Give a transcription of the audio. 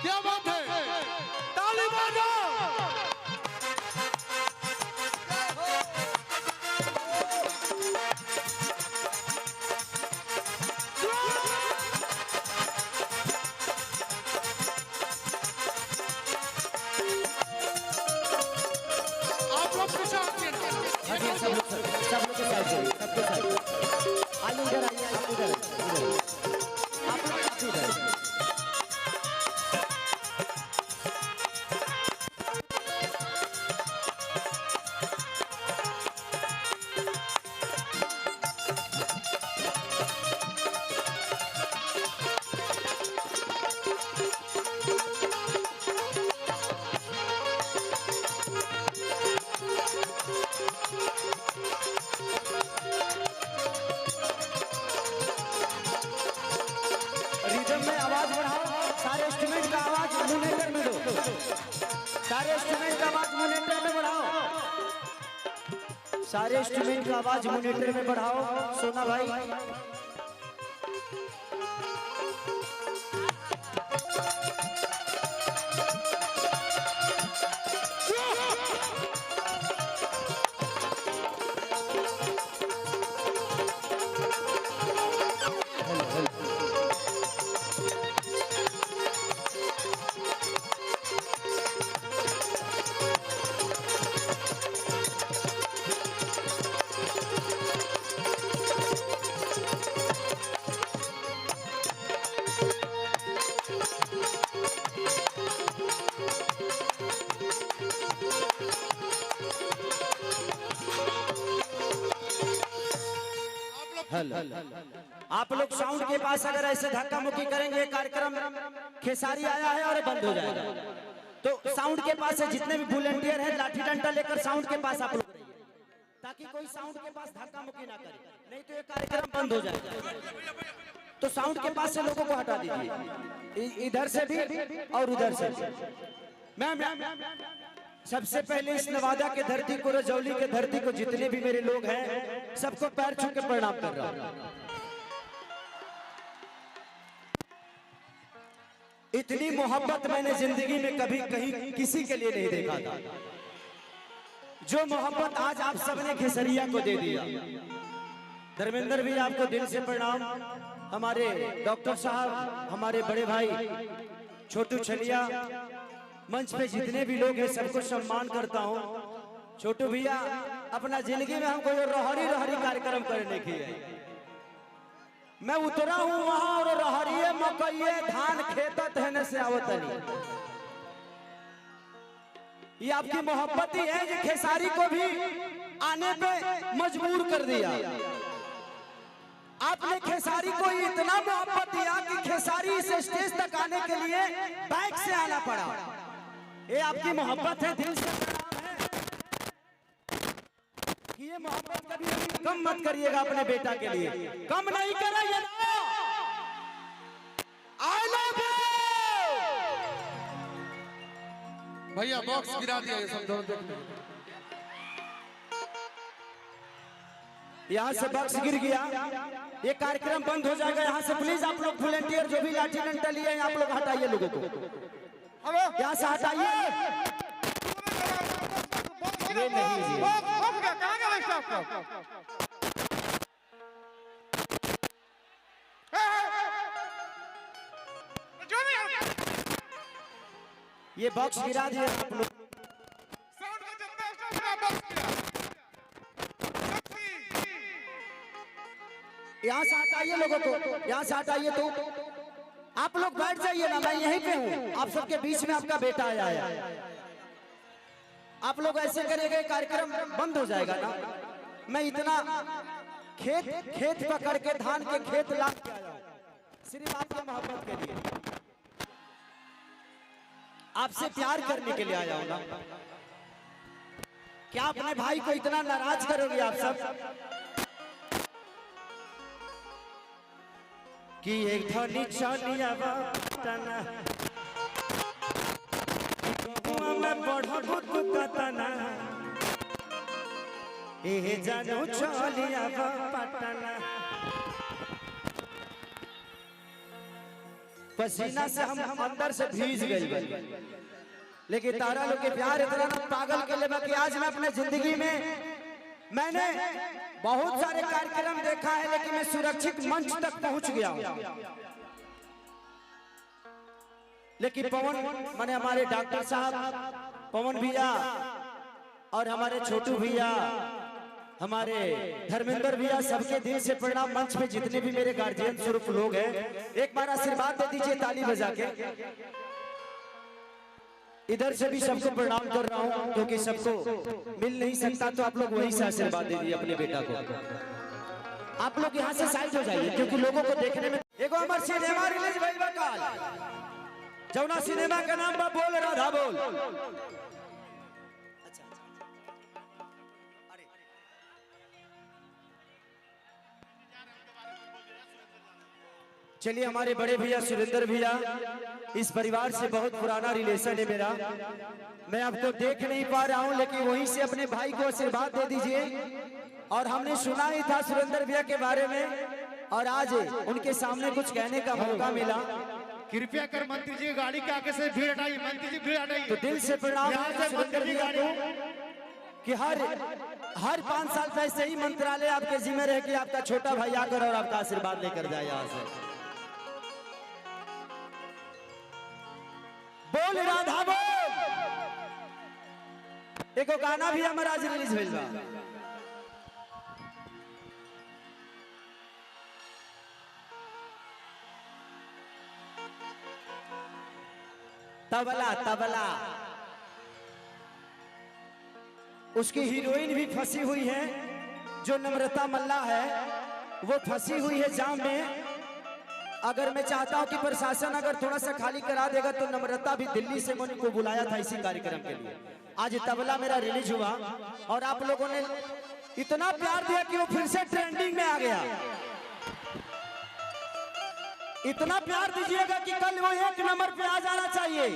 क्या बात है, ताली बजाओ। आप लोग के साथ सब लोग के साथ सबके साथ आइए इधर आइए आप इधर आप लोग इधर सारे इंस्ट्रूमेंट का आवाज मॉनिटर में बढ़ाओ, सारे इंस्ट्रूमेंट का आवाज मॉनिटर में बढ़ाओ। सोना भाई आप लोग साउंड के पास अगर ऐसे धक्का मुक्की करेंगे, कार्यक्रम खेसारी आया है और बंद हो जाएगा। तो साउंड के पास से जितने भी वॉलंटियर हैं लाठी डंडा लेकर साउंड के पास आप लोग रहिए, ताकि कोई साउंड के पास धक्का मुक्की ना करे, नहीं तो ये कार्यक्रम बंद हो जाएगा। तो साउंड के पास से लोगों को हटा दीजिए, इधर से भी और उधर से भी। मैम सबसे पहले इस नवादा के धरती को, रजौली के धरती को, जितने भी मेरे लोग हैं सबको पैर छू के प्रणाम कर रहा हूं। इतनी मोहब्बत मैंने जिंदगी में कभी कहीं किसी के लिए नहीं देखा था, जो मोहब्बत आज आप सबने खेसरिया को दे दिया। धर्मेंद्र भी आपको दिल से प्रणाम, हमारे डॉक्टर साहब, हमारे बड़े भाई छोटू छलिया, मंच पे जितने भी लोग हैं सबको सम्मान करता हूँ। छोटू भैया अपना जिंदगी में हमको ये रहरी रहरी कार्यक्रम करने की है, मैं उतरा हूँ वहां और रहरिये मकइये धान खेतत है से आवतनी। ये आपकी मोहब्बत ही है जो खेसारी को भी आने पे मजबूर कर दिया। आपने खेसारी को इतना मोहब्बत दिया कि खेसारी इस स्टेज तक आने के लिए बाइक से आना पड़ा। ये आपकी मोहब्बत है, दिल से प्रणाम है कि ये मोहब्बत कभी कम मत करिएगा अपने बेटा के लिए, कम नहीं करेंगे। आई लव यू भैया, बॉक्स गिरा दिया ये सब दोनों देखने। यहाँ से बॉक्स गिर गया, ये कार्यक्रम बंद हो जाएगा। यहाँ से प्लीज आप लोग वॉलंटियर जो भी लाठी डंडा लिए हैं आप लोग हटाइए, लोगों को यहाँ से हटाइए। ये नहीं ये बॉक्स गिरा दिए आप लोग। यहाँ से हटाइए लोगों को, यहाँ से हटाइए। तो आप लोग बैठ जाइए ना, मैं यहीं पे हूँ, आप सबके बीच में आपका बेटा आया है। आप लोग ऐसे करेंगे कार्यक्रम बंद हो जाएगा ना। मैं इतना खेत पकड़ के धान के खेत ला के आया सिर्फ आपके मोहब्बत के लिए, आपसे प्यार करने के लिए आया हूँ ना। क्या अपने भाई को इतना नाराज करोगे आप सब कि एक धनी चनिया बाटना में बढ़ो दुकतना ए जानो चलिया पटना। पसीना से हम अंदर से भीज गए, लेकिन तारा लोग के प्यार इतना ना पागल के लिए कि आज मैं अपने जिंदगी में मैंने बहुत सारे कार्यक्रम देखा है, लेकिन मैं सुरक्षित मंच तक पहुंच गया हूं। लेकिन पवन माने हमारे डॉक्टर साहब पवन भैया और हमारे छोटू भैया, हमारे धर्मेंद्र भैया, सबके दिल से प्रणाम। मंच पे जितने भी मेरे गार्जियन स्वरूप लोग हैं, एक बार आशीर्वाद दे दीजिए ताली बजा के। इधर से भी सबको प्रणाम कर रहा हूं, क्योंकि सबको मिल नहीं सकता, तो आप लोग वहीं से आशीर्वाद दे दीजिए अपने बेटा को। आप लोग यहाँ से साइड हो जाइए, क्योंकि लोगों को देखने में एगो हमार सिनेमा रिलीज भइल बा काल, जौना सिनेमा का नाम बा बोल राधा बोल। चलिए, हमारे बड़े भैया सुरेंद्र भैया, इस परिवार से बहुत पुराना रिलेशन है मेरा। मैं आपको देख नहीं पा रहा हूं, लेकिन वहीं से अपने भाई को आशीर्वाद दे दीजिए। और हमने सुना ही था सुरेंद्र भैया के बारे में, और आज उनके सामने कुछ कहने का मौका मिला। कृपया कर मंत्री जी गाड़ी के आगे से भीड़ हटाइए, मंत्री जी भीड़ हटाइए। तो दिल से प्रणाम है सुरेंद्र भैया को कि हर 5 साल से ऐसे ही मंत्रालय आपके जिम्मे रहे कि आपका छोटा भाई आकर और आपका आशीर्वाद लेकर जाए यहाँ से। बोल राधा बोल। एको गाना भी हमारा आज रिलीज भइल बा। तबला तबला, उसकी हीरोइन भी फंसी हुई है, जो नम्रता मल्ला है, वो फंसी हुई है जाम में। अगर मैं चाहता हूं कि प्रशासन अगर थोड़ा सा खाली करा देगा, तो नम्रता भी दिल्ली से मैंने को बुलाया था इसी कार्यक्रम के लिए। आज तबला मेरा रिलीज हुआ और आप लोगों ने इतना प्यार दिया कि वो फिर से ट्रेंडिंग में आ गया। इतना प्यार दीजिएगा कि कल वो 1 नंबर पे आ जाना चाहिए।